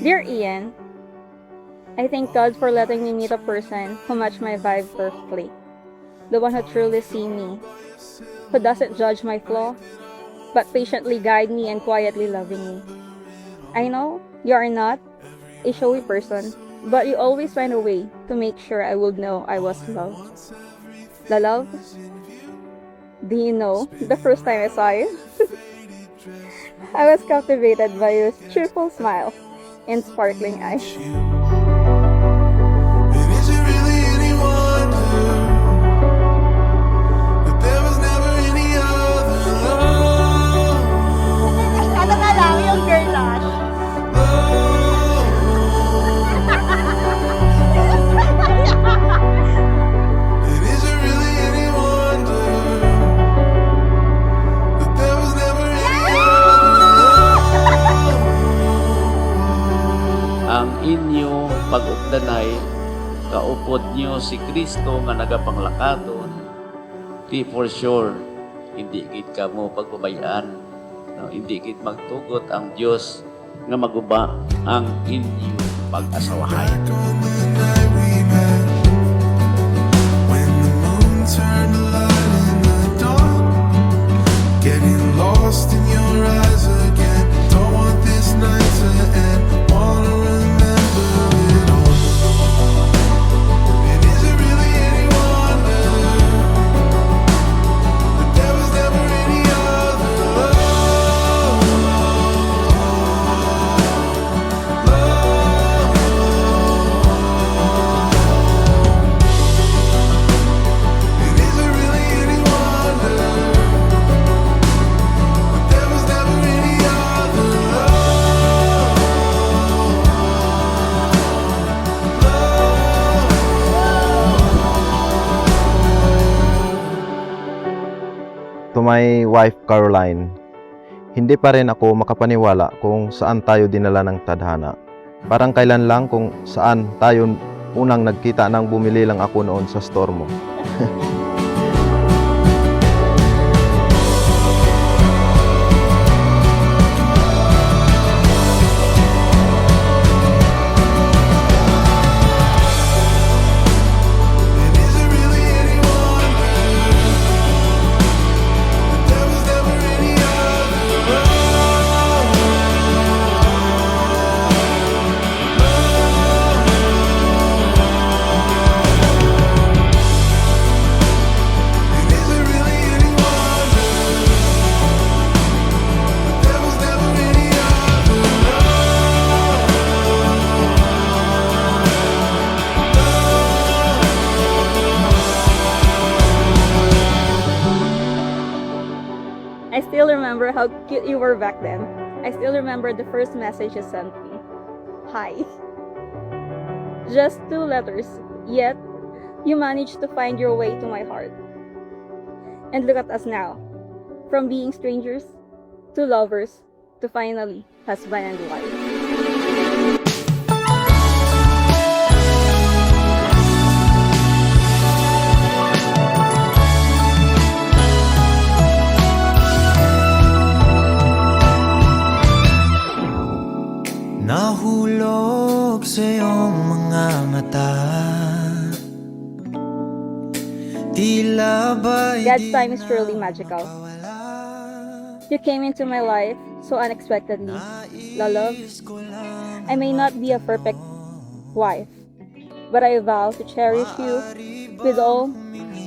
Dear Ian, I thank God for letting me meet a person who matched my vibe perfectly. The one who truly sees me, who doesn't judge my flaw, but patiently guide me and quietly loving me. I know you are not a showy person, but you always find a way to make sure I would know I was loved. The love? Do you know, the first time I saw you, I was captivated by your cheerful smile and sparkling eyes. Ano nga lang yung girl lash? Ang inyo pag-ugdanay, kaupod nyo si Kristo nga nagapanglakaton, di for sure, hindi gid ka mo pagbabayaan, no? Hindi gid magtugot ang Dios nga maguba ang inyo pag-asawahay. Getting lost in your eyes again. Don't want this night to end. Wanna remember it all. And is it really any wonder that there was never any other love? And is it really any wonder that there was never any other To my wife Caroline, hindi pa rin ako makapaniwala kung saan tayo dinala ng tadhana. Parang kailan lang kung saan tayo unang nagkita nang bumili lang ako noon sa store mo. And is it really any wonder that there was never any other And is it really any wonder that there was never any other I still remember how cute you were back then. I still remember the first message you sent me. Hi. Just 2 letters, yet you managed to find your way to my heart. And look at us now. From being strangers, to lovers, to finally husband and wife. Nahulog sa iyong mga mata, tila ba'y God's time is truly magical. You came into my life so unexpectedly. Love, I may not be a perfect wife, but I vow to cherish you with all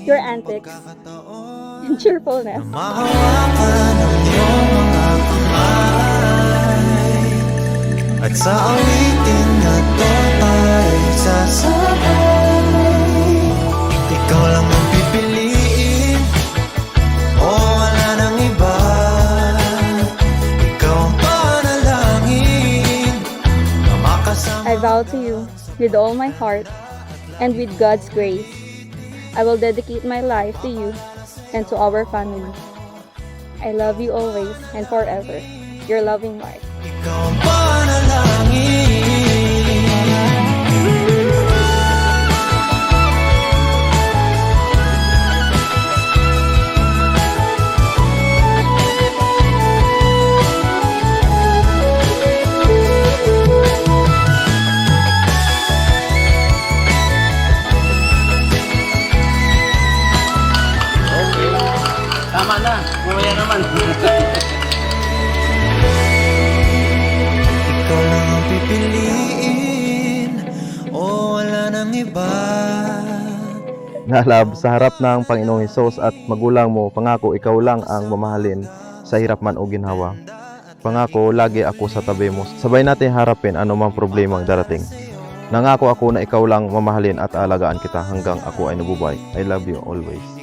your antics and cheerfulness. mahawakan ang iyong mga kamay, at sa awitin na to tayo'y sasabay. Ikaw lang ang pipiliin, o wala nang iba. Ikaw ang panalangin na makasama. I vow to you with all my heart and with God's grace. I will dedicate my life to you and to our family. I love you always and forever. Your loving wife. Ikaw ang panalangin. ng iba. Nga love, sa harap ng Panginoong Hesus at magulang mo, pangako ikaw lang ang mamahalin sa hirap man o ginhawa. Pangako, lagi ako sa tabi mo. Sabay natin harapin anumang problemang darating. Nangako ako na ikaw lang mamahalin at alagaan kita hanggang ako ay nabubuhay. I love you always.